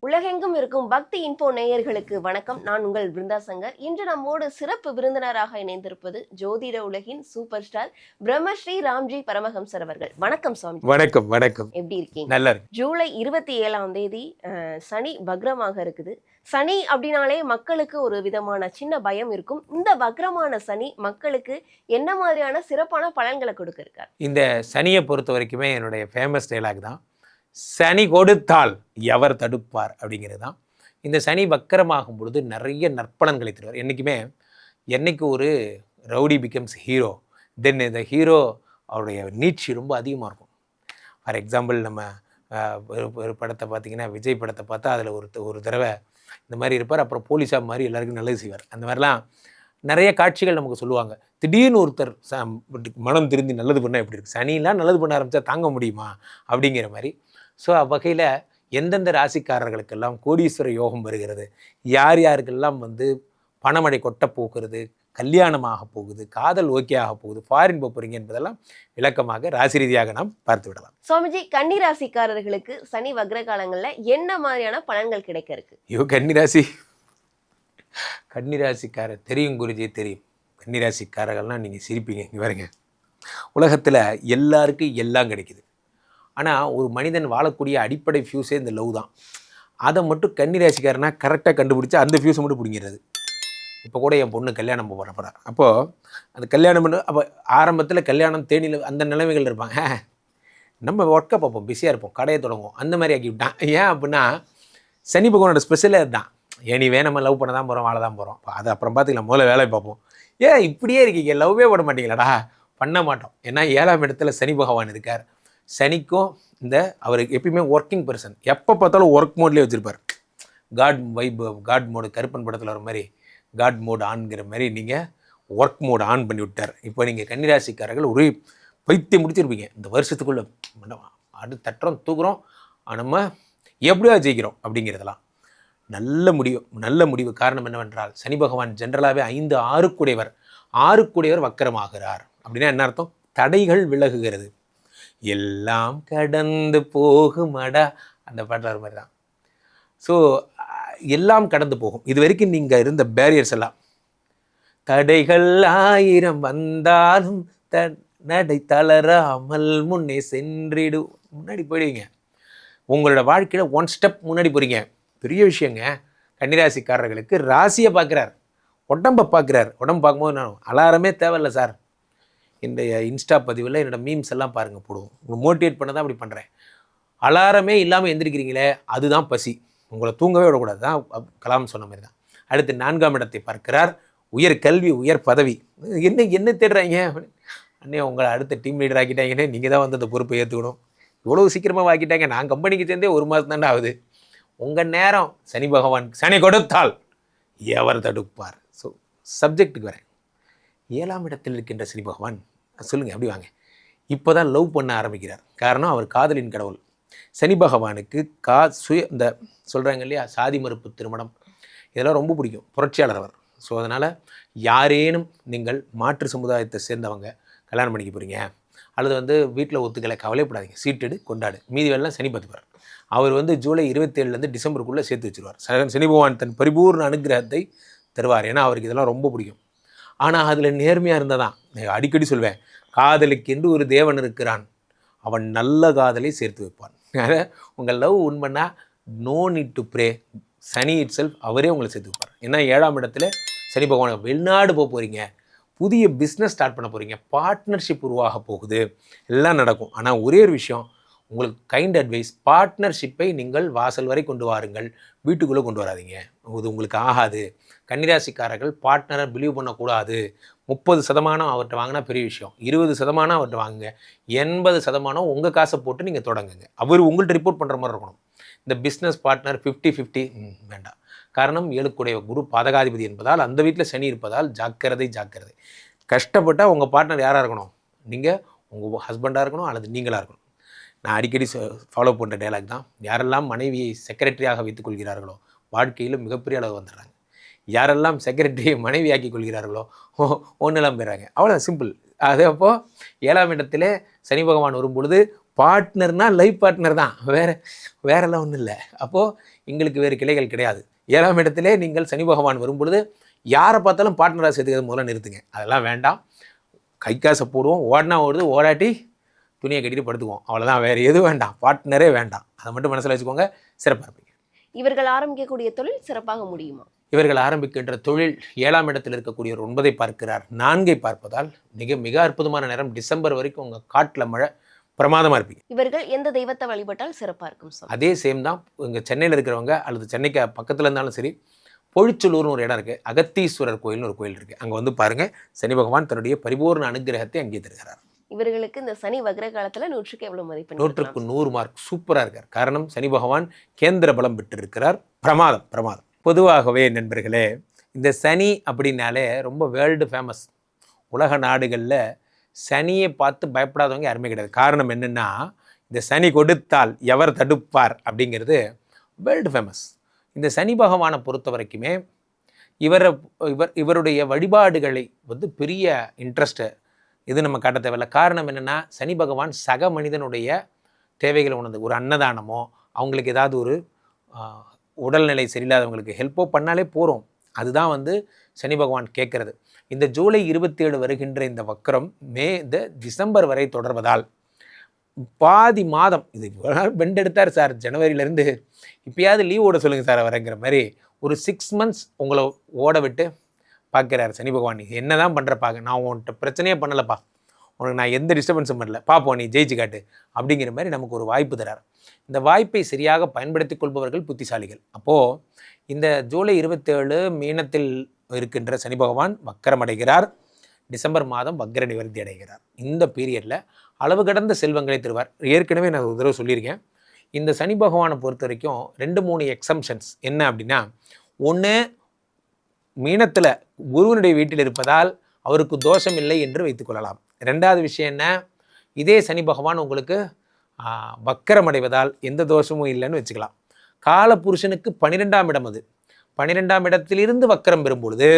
உலகெங்கும் இருக்கும் பக்தி இன்போ நேயர்களுக்கு வணக்கம். நான் உங்கள் பிருந்தா சங்கர். இன்று நம்மோடு சிறப்பு விருந்தினராக இணைந்திருப்பது ஜோதிட உலகின் சூப்பர் ஸ்டார் பிரம்மஸ்ரீ ராம்ஜி பரமஹம்சர் அவர்கள். வணக்கம் சுவாமி. வணக்கம். வணக்கம். எப்படி இருக்கீங்க? நல்லா இருக்கு. ஜூலை 27 சனி வக்ரமாக இருக்குது. சனி அப்படின்னாலே மக்களுக்கு ஒரு விதமான சின்ன பயம் இருக்கும். இந்த வக்ரமான சனி மக்களுக்கு என்ன மாதிரியான சிறப்பான பலன்களை கொடுக்க இருக்கார்? இந்த சனியை பொறுத்த வரைக்குமே என்னுடைய ஃபேமஸ் டைலாக் தான், சனி கொடுத்தால் எவர் தடுப்பார் அப்படிங்கிறது தான். இந்த சனி வக்கரமாகும் பொழுது நிறைய நற்பலன்களை தருவார். என்றைக்குமே என்னைக்கு ஒரு ரவுடி பிகம்ஸ் ஹீரோ, தென் இந்த ஹீரோ அவருடைய நீட்சி ரொம்ப அதிகமாக இருக்கும். ஃபார் எக்ஸாம்பிள் நம்ம ஒரு படத்தை பார்த்திங்கன்னா, விஜய் படத்தை பார்த்தா அதில் ஒரு தடவை இந்த மாதிரி இருப்பார். அப்புறம் போலீஸாக மாதிரி எல்லாருக்கும் நல்லது செய்வார். அந்த மாதிரிலாம் நிறைய காட்சிகள் நமக்கு சொல்லுவாங்க. திடீர்னு ஒருத்தர் மனம் திருந்தி நல்லது பண்ணால் எப்படி இருக்குது, சனிலாம் நல்லது பண்ண ஆரம்பித்தா தாங்க முடியுமா அப்படிங்கிற மாதிரி. ஸோ அவ்வகையில் எந்தெந்த ராசிக்காரர்களுக்கெல்லாம் கோடீஸ்வர யோகம் வருகிறது, யார் யாருக்கெல்லாம் பணமழை கொட்ட போகிறது, கல்யாணமாக போகுது, காதல் ஓகே ஆக போகுது, ஃபாரின் போகிறீங்க என்பதெல்லாம் விளக்கமாக ராசி ரீதியாக நாம் பார்த்து விடலாம். சுவாமிஜி, கன்னி ராசிக்காரர்களுக்கு சனி வக்ர காலங்களில் என்ன மாதிரியான பலன்கள் கிடைக்க இருக்கு? கன்னிராசிக்காரர் தெரியும் குருஜி, தெரியும். கன்னிராசிக்காரர்கள்லாம் நீங்கள் சிரிப்பீங்க. இங்கே பாருங்க, உலகத்தில் எல்லாருக்கும் எல்லாம் கிடைக்குது. ஆனால் ஒரு மனிதன் வாழக்கூடிய அடிப்படை ஃபியூஸே இந்த லவ் தான். அதை மட்டும் கன்னிராசிக்காரனா கரெக்டாக கண்டுபிடிச்சி அந்த ஃபியூஸை மட்டும் பிடிங்கிறது. இப்போ கூட என் பொண்ணு கல்யாணம் போகிறப்பறேன். அப்போது அந்த கல்யாணம் பண்ண அப்போ ஆரம்பத்தில் கல்யாணம் தேனியில் அந்த நிலைமைகள் இருப்பாங்க. நம்ம ஒர்க்கை பார்ப்போம், பிஸியாக இருப்போம், கடையை தொடங்குவோம், அந்த மாதிரி ஆக்கி விட்டான். ஏன் அப்படின்னா சனி பகவானோட ஸ்பெஷலே அதுதான். ஏனிவே நம்ம லவ் பண்ண தான் போகிறோம், வாழ தான் போகிறோம், அது அப்புறம் பார்த்துக்கலாம், முதல்ல வேலையை பார்ப்போம். ஏன் இப்படியே இருக்கீங்க, லவ்வே போட மாட்டீங்களாடா? பண்ண மாட்டோம். ஏன்னா 7ஆம் இடத்துல சனி பகவான் இருக்கார். சனிக்கும் அவருக்கு எப்பயுமே ஒர்க்கிங் பர்சன், எப்போ பார்த்தாலும் ஒர்க் மோட்லேயே வச்சுருப்பார். God vibe, god mode, Karuppan படத்தில் வர மாதிரி காட் மோடு ஆன்கிற மாதிரி நீங்கள் ஒர்க் மோடு ஆன் பண்ணி விட்டார். இப்போ நீங்கள் கன்னிராசிக்காரர்கள் ஒரு பைத்தியம் முடிச்சிருப்பீங்க. இந்த வருஷத்துக்குள்ளே அடுத்து தட்டுறோம், தூக்குறோம், நம்ம எப்படியா ஜெயிக்கிறோம் அப்படிங்கிறதெல்லாம் நல்ல முடிவு. காரணம் என்னவென்றால் சனி பகவான் ஜென்ரலாகவே 5 ஆறுக்குடையவர் வக்கரமாகிறார். அப்படின்னா என்ன அர்த்தம்? தடைகள் விலகுகிறது, எல்லாம் கடந்து போகுமடா, அந்த பாட்டில் வர மாதிரி தான். ஸோ எல்லாம் கடந்து போகும். இது வரைக்கும் நீங்கள் இருந்த பேரியர்ஸ் எல்லாம், தடைகள் 1000 வந்தாலும் நடை தளராமல் முன்னே சென்றிடு, முன்னாடி போயிடுவீங்க. உங்களோட வாழ்க்கையில் 1 ஸ்டெப் முன்னாடி போகிறீங்க. பெரிய விஷயங்க. கன்னிராசிக்காரர்களுக்கு ராசியை பார்க்குறார், உடம்பை பார்க்குறார். உடம்பு பார்க்கும்போது நான் அலாரமே தேவையில்லை சார். இந்த இன்ஸ்டா பதிவில் என்னோடய மீம்ஸ் எல்லாம் பாருங்கள், போடுவோம். உங்களை மோட்டிவேட் பண்ண தான் அப்படி பண்ணுறேன். அலாரமே இல்லாமல் எந்திரிக்கிறீங்களே, அதுதான் பசி. உங்களை தூங்கவே விடக்கூடாது தான் கலாம் சொன்ன மாதிரி தான். அடுத்து 4ஆம் இடத்தை பார்க்கிறார். உயர் கல்வி, உயர் பதவி. என்ன தேடுறாங்க அண்ணே? உங்களை அடுத்த டீம் லீடர் ஆக்கிட்டாங்கன்னே, நீங்கள் தான் அந்த பொறுப்பை ஏற்றுக்கணும். இவ்வளோ சீக்கிரமாக ஆக்கிட்டாங்க. நான் கம்பெனிக்கு சேர்ந்தே 1 மாதம் தாண்டா ஆகுது. உங்கள் நேரம் சனி பகவான் சனி கொடுத்தால் எவர் தடுப்பார். ஸோ சப்ஜெக்டுக்கு வரேன். 7ஆம் இடத்தில் இருக்கின்ற சனி பகவான், சொல்லுங்கள் அப்படி வாங்க, இப்போ தான் லவ் பண்ண ஆரம்பிக்கிறார். காரணம் அவர் காதலின் கடவுள். சனி பகவானுக்கு இந்த சொல்கிறாங்க இல்லையா, சாதி மறுப்பு திருமணம், இதெல்லாம் ரொம்ப பிடிக்கும். புரட்சியாளர் அவர். ஸோ அதனால் யாரேனும் நீங்கள் மாற்று சமுதாயத்தை சேர்ந்தவங்க கல்யாணம் பண்ணிக்க போகிறீங்க, அல்லது வீட்டில் ஒத்துக்கலை, கவலைப்படாதீங்க, சீட்டெடு கொண்டாடு, மீதி வேலைலாம் சனி பார்த்துப்பார். அவர் ஜூலை 27 டிசம்பருக்குள்ளே சேர்த்து வச்சுருவார். சனி பகவான் தன் பரிபூர்ண அனுகிரகத்தை தருவார். ஏன்னா அவருக்கு இதெல்லாம் ரொம்ப பிடிக்கும். ஆனால் அதில் நேர்மையாக இருந்ததான். நான் அடிக்கடி சொல்வேன், காதலுக்கென்று ஒரு தேவன் இருக்கிறான், அவன் நல்ல காதலை சேர்த்து வைப்பான். உங்கள் லவ் உண்மைன்னா நோ நீட் டு ப்ரே, சனி இட் செல்ஃப் அவரே உங்களை சேர்த்து வைப்பார். ஏன்னா 7ஆம் இடத்துல சனி பகவான், வெளிநாடு போக போகிறீங்க, புதிய பிஸ்னஸ் ஸ்டார்ட் பண்ண போகிறீங்க, பார்ட்னர்ஷிப் உருவாக போகுது, எல்லாம் நடக்கும். ஆனால் ஒரே ஒரு விஷயம், உங்களுக்கு கைண்ட் அட்வைஸ், பார்ட்னர்ஷிப்பை நீங்கள் வாசல் வரை கொண்டு வாருங்கள், வீட்டுக்குள்ளே கொண்டு வராதிங்க. இது உங்களுக்கு ஆகாது. கன்னிராசிக்காரர்கள் பார்ட்னரை பிலீவ் பண்ணக்கூடாது. 30% அவர்கிட்ட வாங்கினா பெரிய விஷயம், 20% அவர்கிட்ட வாங்குங்க, 80% உங்கள் காசை போட்டு நீங்கள் தொடங்குங்க. அவர் உங்கள்கிட்ட ரிப்போர்ட் பண்ணுற மாதிரி இருக்கணும். இந்த பிஸ்னஸ் பார்ட்னர் 50-50 வேண்டாம். காரணம் 7க்குடைய குரு பாதகாதிபதி என்பதால், அந்த வீட்டில் சனி இருப்பதால் ஜாக்கிரதை. கஷ்டப்பட்டால் உங்கள் பார்ட்னர் யாராக இருக்கணும்? நீங்கள் உங்கள் ஹஸ்பண்டாக இருக்கணும், அல்லது நீங்களாக இருக்கணும். நான் அடிக்கடி ஃபாலோ பண்ணுற டைலாக் தான், யாரெல்லாம் மனைவியை செக்ரட்டரியாக வைத்துக் கொள்கிறார்களோ வாழ்க்கையில் மிகப்பெரிய அளவு வந்துடுறாங்க. யாரெல்லாம் செக்ரட்டரியை மனைவியாக்கி கொள்கிறார்களோ ஒன்றெல்லாம் போயிடுறாங்க. அவ்வளோ சிம்பிள். அது அப்போது 7ஆம் இடத்துல சனி பகவான் வரும்பொழுது பார்ட்னர்னால் லைஃப் பார்ட்னர் தான், வேறெல்லாம் ஒன்றும் இல்லை. அப்போது எங்களுக்கு வேறு கிளைகள் கிடையாது. 7ஆம் இடத்திலே நீங்கள் சனி பகவான் வரும்பொழுது யாரை பார்த்தாலும் பார்ட்னராக சேர்த்துக்கிறது முதல்ல நிறுத்துங்க. அதெல்லாம் வேண்டாம். கை காசை போடுவோம், ஓடினா ஓடுது, ஓடாட்டி துணியை கட்டிட்டு படுத்துக்குவோம், அவ்வளோதான். வேறு எதுவும் வேண்டாம், பார்ட்னரே வேண்டாம். அதை மட்டும் மனசில் வச்சுக்கோங்க. சிறப்பாக இருப்பீங்க. இவர்கள் ஆரம்பிக்கக்கூடிய தொழில் சிறப்பாக முடியுமா? இவர்கள் ஆரம்பிக்கின்ற தொழில் 7ஆம் இடத்தில் இருக்கக்கூடிய ஒரு 9ஐ பார்க்கிறார், 4ஐ பார்ப்பதால் மிக மிக அற்புதமான நேரம். டிசம்பர் வரைக்கும் உங்கள் காட்டில் மழை, பிரமாதமாக இருப்பீங்க. இவர்கள் எந்த தெய்வத்தை வழிபட்டால் சிறப்பாக இருக்கும் சார்? அதே சேம் தான். இங்கே சென்னையில் இருக்கிறவங்க அல்லது சென்னைக்கு பக்கத்தில் இருந்தாலும் சரி, பொழிச்சலூர்னு ஒரு இடம் இருக்குது, அகத்தீஸ்வரர் கோயில்னு ஒரு கோயில் இருக்குது. அங்கே வந்து பாருங்கள், சனி பகவான் தன்னுடைய பரிபூர்ண அனுகிரகத்தை அங்கே தருகிறார். இவர்களுக்கு இந்த சனி வக்ர காலத்துல 100க்கு எவ்வளவு மதிப்பெண்? 100க்கு 100 மார்க். சூப்பராக இருக்கார். காரணம், சனி பகவான் கேந்திர பலம் பெற்றிருக்கிறார். பிரமாதம் பிரமாதம். பொதுவாகவே நண்பர்களே, இந்த சனி அப்படின்னாலே ரொம்ப வேர்ல்டு ஃபேமஸ். உலக நாடுகளில் சனியை பார்த்து பயப்படாதவங்க யாருமே கிடையாது. காரணம் என்னென்னா, இந்த சனி கொடுத்தால் எவர் தடுப்பார் அப்படிங்கிறது வேர்ல்டு ஃபேமஸ். இந்த சனி பகவானை பொறுத்த வரைக்குமே இவருடைய வழிபாடுகளை வந்து பெரிய இன்ட்ரெஸ்ட்டு இது நம்ம காட்ட தேவையில்லை. காரணம் என்னென்னா, சனி பகவான் சக மனிதனுடைய தேவைகளை உணர்ந்து, ஒரு அன்னதானமோ, அவங்களுக்கு ஏதாவது ஒரு உடல்நிலை சரியில்லாதவங்களுக்கு ஹெல்ப்போ பண்ணாலே போகிறோம். அதுதான் வந்து சனி பகவான் கேட்குறது. இந்த ஜூலை 27 வருகின்ற இந்த வக்கரம் இந்த டிசம்பர் வரை தொடர்வதால் பாதி மாதம் இது பெண்ட் எடுத்தார் சார், ஜனவரியிலேருந்து இப்போயாவது லீவ் ஓட சொல்லுங்கள் சார் வரங்கிற மாதிரி ஒரு 6 மந்த்ஸ் உங்களை ஓட விட்டு பார்க்குறாரு சனி பகவான். நீ என்ன தான் பண்ணுறப்பாங்க, நான் உன்கிட்ட பிரச்சனையே பண்ணலப்பா, உனக்கு நான் எந்த டிஸ்டர்பன்ஸும் பண்ணல, பார்ப்போம் நீ ஜெயிச்சு காட்டு அப்படிங்கிற மாதிரி நமக்கு ஒரு வாய்ப்பு தரார். இந்த வாய்ப்பை சரியாக பயன்படுத்தி கொள்பவர்கள் புத்திசாலிகள். அப்போது இந்த ஜூலை 27 மீனத்தில் இருக்கின்ற சனி பகவான் வக்கரமடைகிறார். டிசம்பர் மாதம் வக்ர நிவர்த்தி அடைகிறார். இந்த பீரியடில் அளவு கடந்த செல்வங்களை தருவார். ஏற்கனவே நான் ஒரு தடவை சொல்லியிருக்கேன். இந்த சனி பகவானை பொறுத்த வரைக்கும் 2-3 எக்ஸம்ஷன்ஸ் என்ன அப்படின்னா, ஒன்று, மீனத்தில் குருவனுடைய வீட்டில் இருப்பதால் அவருக்கு தோஷம் இல்லை என்று வைத்துக்கொள்ளலாம். 2வது விஷயம் என்ன, இதே சனி பகவான் உங்களுக்கு வக்கரமடைவதால் எந்த தோஷமும் இல்லைன்னு வச்சுக்கலாம். காலபுருஷனுக்கு 12ஆம் இடம், அது 12ஆம் இடத்திலிருந்து வக்கரம் பெறும்பொழுது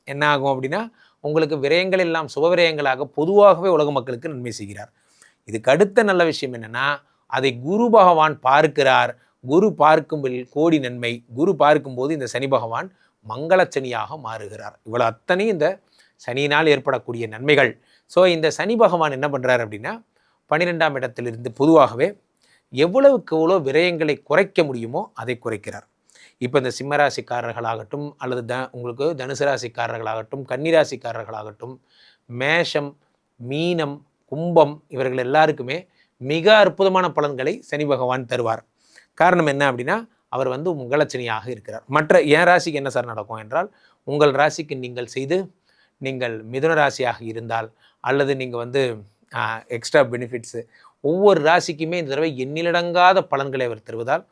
என்ன ஆகும் அப்படின்னா, உங்களுக்கு விரயங்கள் எல்லாம் சுப விரயங்களாக பொதுவாகவே உலக மக்களுக்கு நன்மை செய்கிறார். இதுக்கு அடுத்த நல்ல விஷயம் என்னென்னா, அதை குரு பகவான் பார்க்கிறார். குரு பார்க்கும்போது கோடி நன்மை. குரு பார்க்கும்போது இந்த சனி பகவான் மங்களச்சனியாக மாறுகிறார். இவ்வளோ அத்தனையும் இந்த சனியினால் ஏற்படக்கூடிய நன்மைகள். ஸோ இந்த சனி பகவான் என்ன பண்ணுறார் அப்படின்னா, 12ஆம் இடத்திலிருந்து பொதுவாகவே எவ்வளவுக்கு எவ்வளோ விரயங்களை குறைக்க முடியுமோ அதை குறைக்கிறார். இப்போ இந்த சிம்மராசிக்காரர்களாகட்டும், அல்லது உங்களுக்கு தனுசு ராசிக்காரர்களாகட்டும், கன்னிராசிக்காரர்களாகட்டும், மேஷம், மீனம், கும்பம், இவர்கள் எல்லாருக்குமே மிக அற்புதமான பலன்களை சனி பகவான் தருவார். காரணம் என்ன அப்படின்னா, அவர் வந்து மங்களச்சனியாக இருக்கிறார். மற்ற என் ராசிக்கு என்ன சார் நடக்கும் என்றால், உங்கள் ராசிக்கு நீங்கள் மிதுன ராசியாக இருந்தால், அல்லது நீங்கள் வந்து எக்ஸ்ட்ரா பெனிஃபிட்ஸு, ஒவ்வொரு ராசிக்குமே இந்த தடவை எண்ணிலடங்காத பலன்களை அவர் தருவதால்,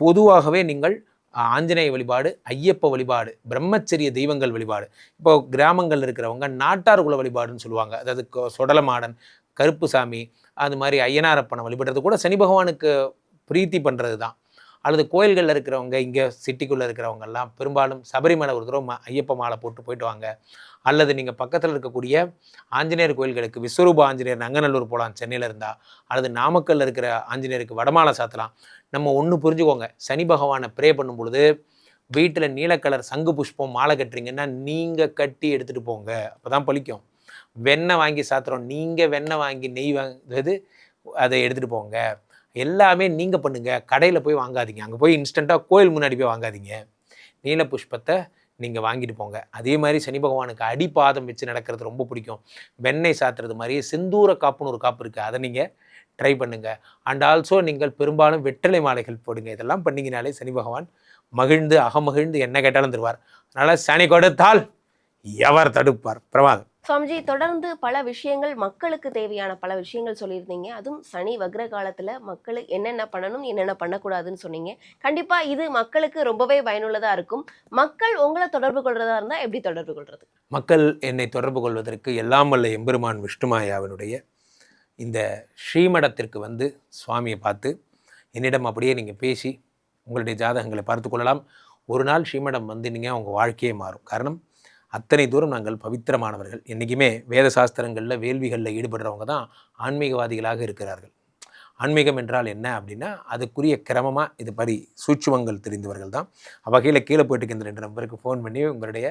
பொதுவாகவே நீங்கள் ஆஞ்சநேய வழிபாடு, ஐயப்ப வழிபாடு, பிரம்மச்சரிய தெய்வங்கள் வழிபாடு, இப்போ கிராமங்கள் இருக்கிறவங்க நாட்டார் குல வழிபாடுன்னு சொல்லுவாங்க. அதாவது சொடலமாடன், கருப்புசாமி, அது மாதிரி ஐயனாரப்பனை வழிபடுறது கூட சனி பகவானுக்கு பிரீத்தி பண்ணுறது தான். அல்லது கோயில்களில் இருக்கிறவங்க, இங்கே சிட்டிக்குள்ளே இருக்கிறவங்கெல்லாம் பெரும்பாலும் சபரிமலை ஒரு தடவை ஐயப்ப மாலை போட்டு போயிட்டு வாங்க. அல்லது நீங்கள் பக்கத்தில் இருக்கக்கூடிய ஆஞ்சநேயர் கோயில்களுக்கு, விஸ்வரூப ஆஞ்சநேயர் நங்கநல்லூர் போகலாம் சென்னையில் இருந்தால், அல்லது நாமக்கல்லில் இருக்கிற ஆஞ்சநேயருக்கு வடமாலை சாத்தலாம். நம்ம ஒன்று புரிஞ்சுக்கோங்க, சனி பகவானை ப்ரே பண்ணும் பொழுது வீட்டில் நீல கலர் சங்கு புஷ்பம் மாலை கட்டுறீங்கன்னா நீங்கள் கட்டி எடுத்துகிட்டு போங்க, அப்போ தான் பலிக்கும். வெண்ணெய் வாங்கி சாத்துறோம், நீங்கள் வெண்ணெய் வாங்கி நெய் வாங்குறது அதை எடுத்துகிட்டு போங்க. எல்லாமே நீங்கள் பண்ணுங்கள், கடையில் போய் வாங்காதீங்க, அங்கே போய் இன்ஸ்டண்ட்டாக கோயில் முன்னாடி போய் வாங்காதீங்க. நீல புஷ்பத்தை நீங்கள் வாங்கிட்டு போங்க. அதே மாதிரி சனி பகவானுக்கு அடிப்பாதம் வச்சு நடக்கிறது ரொம்ப பிடிக்கும். வெண்ணெய் சாத்துறது மாதிரியே செந்தூர காப்புன்னு ஒரு காப்பு இருக்குது, அதை நீங்கள் ட்ரை பண்ணுங்கள். அண்ட் ஆல்சோ நீங்கள் பெரும்பாலும் வெற்றிலை மாலைகள் போடுங்க. இதெல்லாம் பண்ணிங்கனாலே சனி பகவான் மகிழ்ந்து அகமகிழ்ந்து என்ன கேட்டாலும் தருவார். அதனால் சனி கொடுத்தால் எவர் தடுப்பார்? பிரமாதம். சுவாமிஜி, தொடர்ந்து பல விஷயங்கள், மக்களுக்கு தேவையான பல விஷயங்கள் சொல்லியிருந்தீங்க. அதுவும் சனி வக்ர காலத்தில் மக்களுக்கு என்னென்ன பண்ணணும், என்னென்ன பண்ணக்கூடாதுன்னு சொன்னீங்க. கண்டிப்பாக இது மக்களுக்கு ரொம்பவே பயனுள்ளதாக இருக்கும். மக்கள் உங்களை தொடர்பு கொள்றதா இருந்தால் எப்படி தொடர்பு கொள்வது? மக்கள் என்னை தொடர்பு கொள்வதற்கு எல்லாம் வல்ல எம்பெருமான் விஷ்ணுமாயாவினுடைய இந்த ஸ்ரீமடத்திற்கு வந்து சுவாமியை பார்த்து என்னிடம் அப்படியே நீங்கள் பேசி உங்களுடைய ஜாதகங்களை பார்த்து கொள்ளலாம். ஒரு நாள் ஸ்ரீமடம் வந்து நீங்கள் உங்கள் வாழ்க்கையே மாறும். காரணம், அத்தனை தூரம் நாங்கள் பவித்திரமானவர்கள். என்றைக்குமே வேத சாஸ்திரங்களில் வேள்விகளில் ஈடுபடுறவங்க தான் ஆன்மீகவாதிகளாக இருக்கிறார்கள். ஆன்மீகம் என்றால் என்ன அப்படின்னா அதுக்குரிய கிரமமாக இது மாதிரி சூட்சுமங்கள் தெரிந்தவர்கள் தான். வகையில் கீழே போயிட்டு இந்த 2 நம்பருக்கு ஃபோன் பண்ணி உங்களுடைய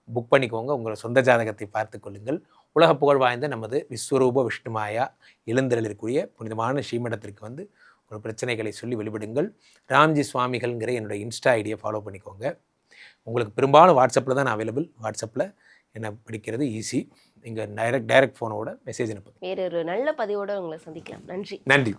புக் பண்ணிக்கோங்க. உங்கள் சொந்த ஜாதகத்தை பார்த்து கொள்ளுங்கள். உலக புகழ் வாய்ந்த நமது விஸ்வரூப விஷ்ணுமாயா எழுந்தருளிருக்கூடிய புனிதமான ஸ்ரீமடத்திற்கு வந்து ஒரு பிரச்சனைகளை சொல்லி வெளிவிடுங்கள். ராம்ஜி சுவாமிகள்ங்கிற என்னோட இன்ஸ்டா ஐடியை ஃபாலோ பண்ணிக்கோங்க. உங்களுக்கு பெரும்பாலும் வாட்ஸ்அப்பில் தான் நான் அவைலபிள். வாட்ஸ்அப்பில் என்ன பிடிக்கிறது ஈஸி. நீங்கள் டைரக்ட் ஃபோனோட மெசேஜ் அனுப்புங்க. வேறொரு நல்ல பதிவோட உங்களை சந்திக்கலாம். நன்றி. நன்றி.